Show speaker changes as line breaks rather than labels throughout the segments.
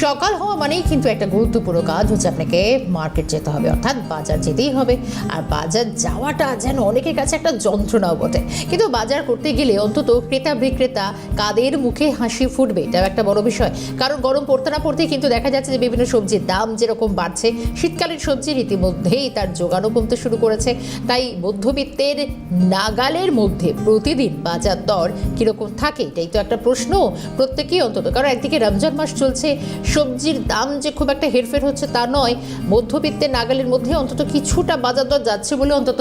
সকাল হওয়া মানেই কিন্তু একটা গুরুত্বপূর্ণ কাজ হচ্ছে আপনাকে মার্কেট যেতে হবে, অর্থাৎ বাজার যেতেই হবে। আর বাজার যাওয়াটা যেন অনেকের কাছে একটা যন্ত্রণাও বটে, কিন্তু বাজার করতে গেলে অন্তত ক্রেতা বিক্রেতা কাদের মুখে হাসি ফুটবে এটাও একটা বড় বিষয়। কারণ গরম পড়তে না পড়তেই কিন্তু দেখা যাচ্ছে যে বিভিন্ন সবজির দাম যেরকম বাড়ছে, শীতকালীন সবজির ইতিমধ্যেই তার যোগানও কমতে শুরু করেছে। তাই মধ্যবিত্তের নাগালের মধ্যে প্রতিদিন বাজার দর কীরকম থাকে এটাই তো একটা প্রশ্ন প্রত্যেকেই অন্তত। কারণ একদিকে রমজান মাস চলছে, সবজির দাম যে খুব একটা হেরফের হচ্ছে তা নয়, মধ্যবিত্তের নাগালের মধ্যে অন্তত কিছুটা বাজার দর যাচ্ছে বলে অন্তত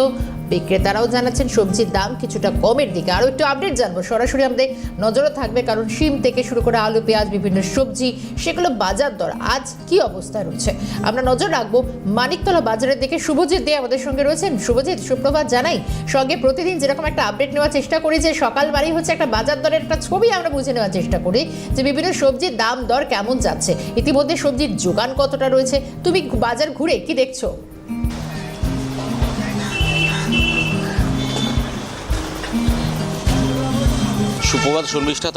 বিক্রেতারাও জানাচ্ছেন সবজির দাম কিছুটা কমের দিকে। আরও একটু আপডেট জানবো, সরাসরি আমাদের নজরে থাকবে, কারণ শিম থেকে শুরু করে আলু পেঁয়াজ বিভিন্ন সবজি সেগুলো বাজার দর আজ কি অবস্থায় রয়েছে আমরা নজর রাখবো। মানিকতলা বাজারের দিকে শুভজিৎ দে আমাদের সঙ্গে রয়েছেন। শুভজিৎ, সুপ্রভাত জানাই। সঙ্গে প্রতিদিন যেরকম একটা আপডেট নেওয়ার চেষ্টা করি, যে সকাল বাড়ি হচ্ছে একটা বাজার দরের একটা ছবি আমরা বুঝে নেওয়ার চেষ্টা করি যে বিভিন্ন সবজির দাম দর কেমন যাচ্ছে, ইতিমধ্যে সবজির যোগান কতটা রয়েছে, তুমি বাজার ঘুরে কি দেখছো?
সুপ্রভাত শর্মিষ্ঠা,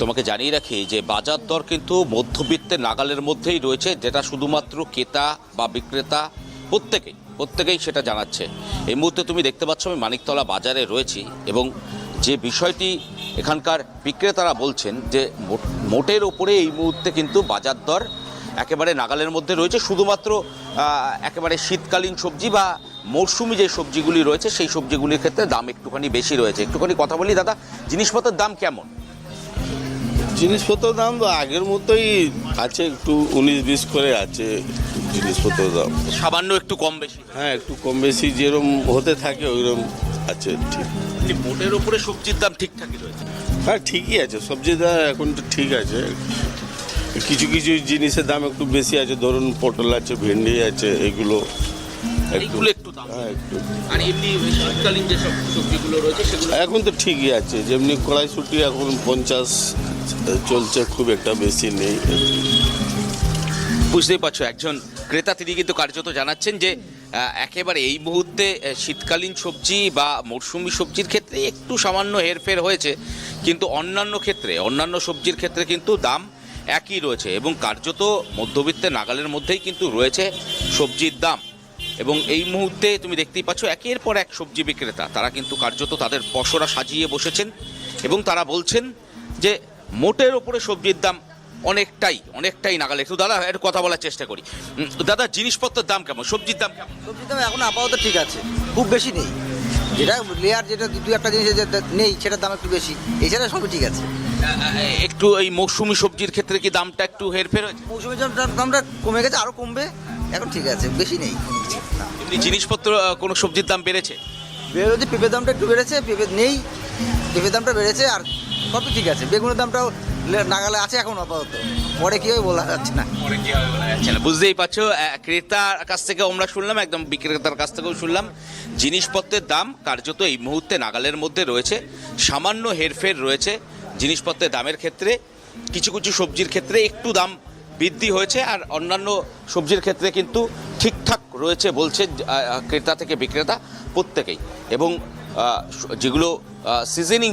তোমাকে জানিয়ে রাখি যে বাজার দর কিন্তু মধ্যবিত্তের নাগালের মধ্যেই রয়েছে, যেটা শুধুমাত্র ক্রেতা বা বিক্রেতা প্রত্যেকেই সেটা জানাচ্ছে। এই মুহূর্তে তুমি দেখতে পাচ্ছ আমি মানিকতলা বাজারে রয়েছি, এবং যে বিষয়টি এখানকার বিক্রেতারা বলছেন যে মোটের ওপরে এই মুহূর্তে কিন্তু বাজার দর একেবারে নাগালের মধ্যে রয়েছে। শুধুমাত্র একেবারে শীতকালীন সবজি বা মরশুমি যে সবজিগুলি রয়েছে সেই সবজিগুলির ক্ষেত্রে দাম একটুখানি বেশি রয়েছে। একটুখানি কথা বলি দাদা, জিনিসপত্রের দাম কেমন?
জিনিসপত্রের দাম তো আগের মতোই আছে, একটু 19-20 করে আছে জিনিসপত্রের দাম।
সামান্য একটু কম বেশি?
হ্যাঁ, একটু কম বেশি যেরকম হতে থাকে ওইরকম আছে। ঠিক
মোটের ওপরে সবজির দাম ঠিকঠাকই রয়েছে?
হ্যাঁ, ঠিকই আছে, সবজির দাম এখন তো ঠিক আছে। কিছু কিছু জিনিসের দাম একটু বেশি আছে, ধরুন পটল আছে, ভেন্ডি আছে, এগুলো
একটু দাম।
হ্যাঁ, একটু।
আর এমনি শীতকালীন যে সব সবজিগুলো রয়েছে সেগুলো
এখন তো ঠিকই আছে, যেমনি কড়াইশুঁটি এখন 50 চলছে, খুব একটা বেশি নেই।
বুঝতেই পারছো, একজন ক্রেতা তিনি কিন্তু কার্যত জানাচ্ছেন যে একেবারে এই মুহূর্তে শীতকালীন সবজি বা মরশুমি সবজির ক্ষেত্রে একটু সামান্য হেরফের হয়েছে, কিন্তু অন্যান্য সবজির ক্ষেত্রে কিন্তু দাম একই রয়েছে, এবং কার্যত মধ্যবিত্তের নাগালের মধ্যেই কিন্তু রয়েছে সবজির দাম। এবং এই মুহূর্তে তুমি দেখতেই পাচ্ছ একের পর এক সবজি বিক্রেতা তারা কিন্তু কার্যত তাদের পসরা সাজিয়ে বসেছেন, এবং তারা বলছেন যে মোটের ওপরে সবজির দাম অনেকটাই নাগালে। একটু দাদা একটু কথা বলার চেষ্টা করি। দাদা, জিনিসপত্রের দাম কেমন, সবজির দাম কেমন?
সবজির দাম এখন আপাতত ঠিক আছে, খুব বেশি নেই। যেটা লেয়ার, যেটা দু একটা জিনিস নেই সেটার দাম একটু বেশি, এছাড়া সবই ঠিক আছে।
একটু এই মৌসুমি সবজির ক্ষেত্রে কি দামটা একটু হেরফের হয়েছে?
মৌসুমি দামটা কমে গেছে, আরও কমবে, এখন ঠিক আছে, বেশি নেই।
এমনি জিনিসপত্র কোনো সবজির দাম বেড়েছে?
বেরোচ্ছে, পেঁপের দামটা একটু বেড়েছে, পেঁপে নেই, পেঁপের দামটা বেড়েছে, আর সবই ঠিক আছে। বেগুনের দামটাও নাগালে আছে এখন আপাতত, পরে কী হবে বলা যাচ্ছে না।
বুঝতেই পারছো, ক্রেতার কাছ থেকে আমরা শুনলাম, একদম বিক্রেতার কাছ থেকেও শুনলাম, জিনিসপত্রের দাম কার্যত এই মুহূর্তে নাগালের মধ্যে রয়েছে, সামান্য হেরফের রয়েছে জিনিসপত্রের দামের ক্ষেত্রে। কিছু কিছু সবজির ক্ষেত্রে একটু দাম বৃদ্ধি হয়েছে, আর অন্যান্য সবজির ক্ষেত্রে কিন্তু ঠিকঠাক রয়েছে বলছে ক্রেতা থেকে বিক্রেতা প্রত্যেকেই। এবং যেগুলো সিজনিং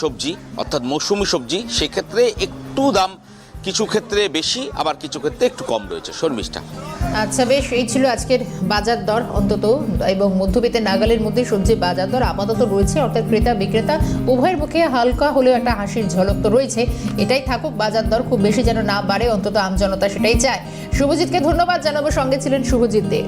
সবজি অর্থাৎ মৌসুমি সবজি, সেক্ষেত্রে একটু দাম কিছু ক্ষেত্রে বেশি, আবার কিছু ক্ষেত্রে একটু কম রয়েছে। শর্মিষ্ঠা,
আচ্ছা বেশ, এই ছিল আজকের বাজার দর অন্তত, এবং মধ্যবিত্তের নাগালের মধ্যে সবজির বাজার দর আপাতত রয়েছে, অর্থাৎ ক্রেতা বিক্রেতা উভয়ের মুখে হালকা হলেও একটা হাসির ঝলক তো রয়েছে। এটাই থাকুক, বাজার দর খুব বেশি যেন না বাড়ে, অন্তত আমজনতা সেটাই চায়। শুভজিৎকে ধন্যবাদ জানাবো, সঙ্গে ছিলেন শুভজিৎ দে।